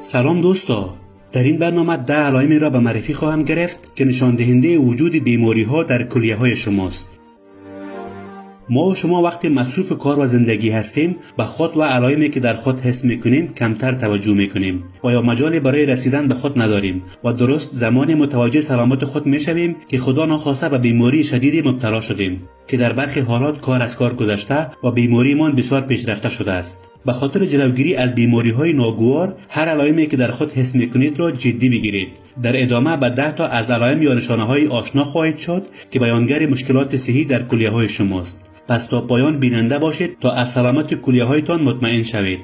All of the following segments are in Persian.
سلام دوستا، در این برنامه 10 علائمی را به معرفی خواهم گرفت که نشان دهنده وجود بیماری ها در کلیه های شماست. ما و شما وقتی مصروف کار و زندگی هستیم به خود و علائمی که در خود حس میکنیم کمتر توجه میکنیم و یا مجالی برای رسیدن به خود نداریم و درست زمانی متوجه سلامت خود میشویم که خدا ناخواسته به بیماری شدیدی مبتلا شدیم که در برخی حالات کار از کار گذشته و بیماریمان بسیار پیشرفته شده است. به خاطر جلوگیری از بیماری‌های ناگوار هر علائمی که در خود حس میکنید را جدی بگیرید. در ادامه به 10 تا از علائم یا نشانه‌های آشنا خواهید شد که بیانگر مشکلات صحی در کلیه‌های شماست. پس تا پایان بیننده باشید تا از سلامت کلیه‌هایتان مطمئن شوید.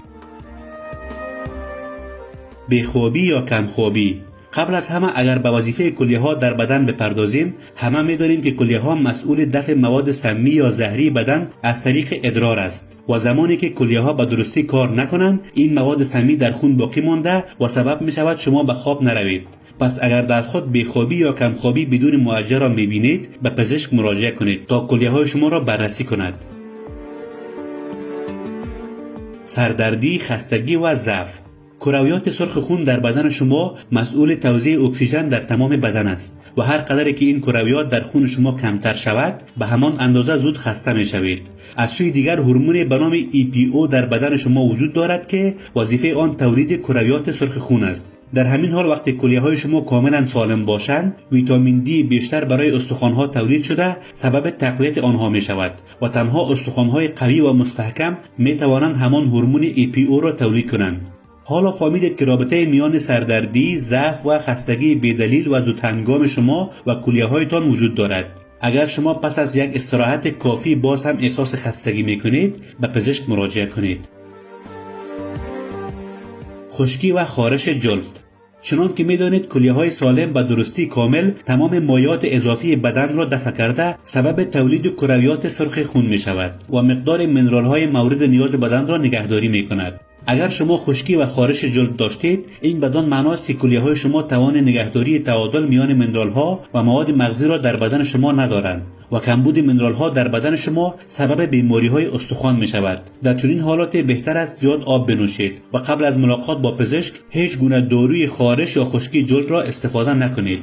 بیخوابی یا کمخوابی. قبل از همه اگر به وظیفه کلیه‌ها در بدن بپردازیم، همه می‌دانیم که کلیه‌ها مسئول دفع مواد سمی یا زهری بدن از طریق ادرار است و زمانی که کلیه‌ها به درستی کار نکنند، این مواد سمی در خون باقی مانده و سبب می‌شود شما به خواب نروید. پس اگر در خود بیخوابی یا کمخوابی بدون معالجه را می‌بینید، به پزشک مراجعه کنید تا کلیه‌های شما را بررسی کند. سردردی، خستگی و ضعف. کرویات سرخ خون در بدن شما مسئول توزیع اکسیژن در تمام بدن است و هر قدری که این کرویات در خون شما کمتر شود به همان اندازه زود خسته می شوید. از سوی دیگر هورمون به نام EPO در بدن شما وجود دارد که وظیفه آن تولید کرویات سرخ خون است. در همین حال وقتی کلیه‌های شما کاملا سالم باشند، ویتامین دی بیشتر برای استخوان‌ها تولید شده سبب تقویت آنها می شود و تنها استخوان‌های قوی و مستحکم می توانند همان هورمون EPO را تولید کنند. حالا فهمیدید که رابطه میان سردردی، ضعف و خستگی بی‌دلیل و زودهنگام شما و کلیه‌هایتان وجود دارد. اگر شما پس از یک استراحت کافی باز هم احساس خستگی می‌کنید، به پزشک مراجعه کنید. خشکی و خارش جلد. چنان که می‌دانید کلیه‌های سالم به درستی کامل تمام مایعات اضافی بدن را دفع کرده سبب تولید کرویات سرخ خون می‌شود و مقدار منرال‌های مورد نیاز بدن را نگهداری می‌کند. اگر شما خشکی و خارش جلد داشتید، این بدان معناست که کلیه‌های شما توان نگهداری تعادل میان منرال‌ها و مواد مغزی را در بدن شما ندارند و کمبود منرال‌ها در بدن شما سبب بیماری‌های استخوان می‌شود. در چنین حالات بهتر است زیاد آب بنوشید و قبل از ملاقات با پزشک هیچ گونه داروی خارش یا خشکی جلد را استفاده نکنید.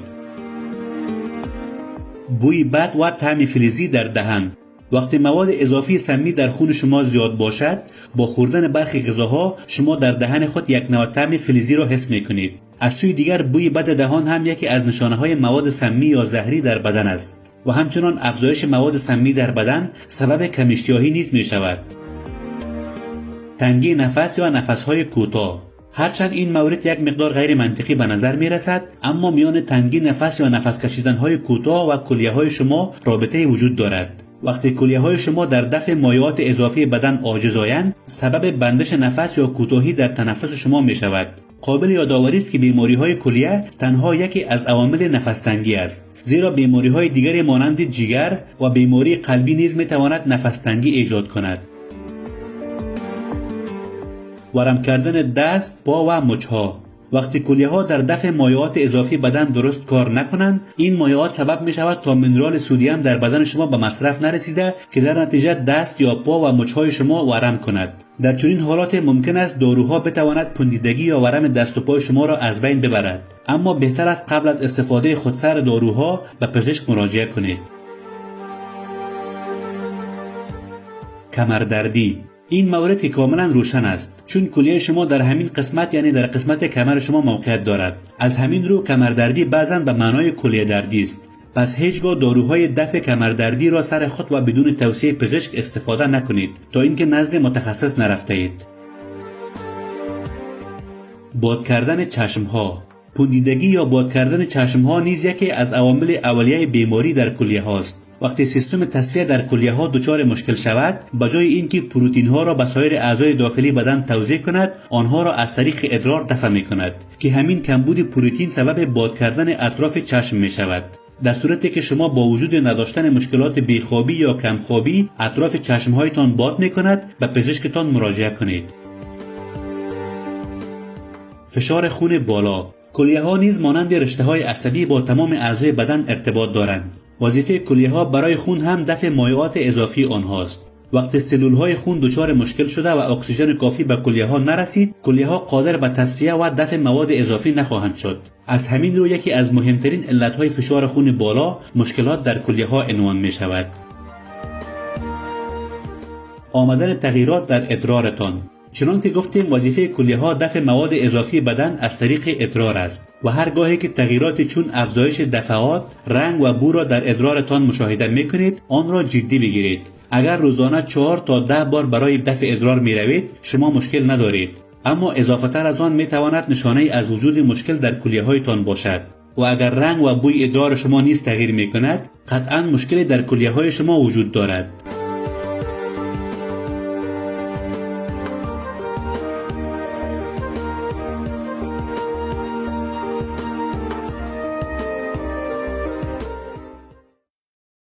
بوی بد و طعم فلزی در دهن. وقتی مواد اضافی سمی در خون شما زیاد باشد، با خوردن برخی غذاها شما در دهن خود یک نوع طعم فلزی را حس می‌کنید. از سوی دیگر بوی بد دهان هم یکی از نشانه‌های مواد سمی یا زهری در بدن است و همچنان افزایش مواد سمی در بدن سبب کم اشتهایی نیز می‌شود. تنگی نفس یا نفس‌های کوتاه. هرچند این مورد یک مقدار غیر منطقی به نظر می رسد، اما میان تنگی نفس یا نفس کشیدن‌های کوتاه و کلیه‌های شما رابطه وجود دارد. وقتی کلیه‌های شما در دفع مایعات اضافی بدن عاجزآیند، سبب بندش نفس یا کوتاهی در تنفس شما می شود. قابل یادآوری است که بیماری‌های کلیه تنها یکی از عوامل نفس تنگی است، زیرا بیماری‌های دیگری مانند جگر و بیماری قلبی نیز می تواند نفس تنگی ایجاد کند. ورم کردن دست، پا و مچ‌ها. وقتی کلیه‌ها در دفع مایعات اضافی بدن درست کار نکنند، این مایعات سبب می شود تا منرال سدیم در بدن شما به مصرف نرسیده که در نتیجه دست یا پا و مچ‌های شما ورم کند. در چنین حالات ممکن است داروها بتواند پوندیدگی یا ورم دست و پای شما را از بین ببرد، اما بهتر است قبل از استفاده خودسر داروها به پزشک مراجعه کنید. کمردردی. این مورد که کاملا روشن است، چون کلیه شما در همین قسمت یعنی در قسمت کمر شما موقعیت دارد. از همین رو کمردردی بعضا به معنای کلیه دردی است. پس هیچگاه داروهای دفع کمردردی را سر خود و بدون توصیه پزشک استفاده نکنید تا اینکه نزد متخصص نرفته اید. باد کردن چشمها. پوندیدگی یا باد کردن چشمها نیز یکی از عوامل اولیه بیماری در کلیه هاست. وقتی سیستم تصفیه در کلیه ها دچار مشکل شود، بجای اینکه پروتئین ها را به سایر اعضای داخلی بدن توزیع کند، آنها را از طریق ادرار دفع می کند که همین کمبود پروتئین سبب باد کردن اطراف چشم می شود. در صورتی که شما با وجود نداشتن مشکلات بیخوابی یا کمخوابی اطراف چشمهایتان باد می کند، به پزشکتان مراجعه کنید. فشار خون بالا. کلیه ها نیز مانند رشته های عصبی با تمام اعضای بدن ارتباط دارند. وظیفه کلیه ها برای خون هم دفع مایعات اضافی آنهاست. وقتی سلول های خون دچار مشکل شده و اکسیژن کافی به کلیه ها نرسید، کلیه ها قادر به تصفیه و دفع مواد اضافی نخواهند شد. از همین رو یکی از مهمترین علت های فشار خون بالا مشکلات در کلیه ها عنوان می شود. آمدن تغییرات در ادرارتان. چنان که گفتیم وظیفه کلیه ها دفع مواد اضافی بدن از طریق ادرار است و هر گاهی که تغییراتی چون افزایش دفعات، رنگ و بو را در ادرارتان مشاهده میکنید، آن را جدی بگیرید. اگر روزانه 4 تا 10 بار برای دفع ادرار می روید، شما مشکل ندارید. اما اضافه تر از آن می تواند نشانه از وجود مشکل در کلیه هایتان باشد و اگر رنگ و بوی ادرار شما نیز تغییر می کند، قطعا مشکلی در کلیه های شما وجود دارد.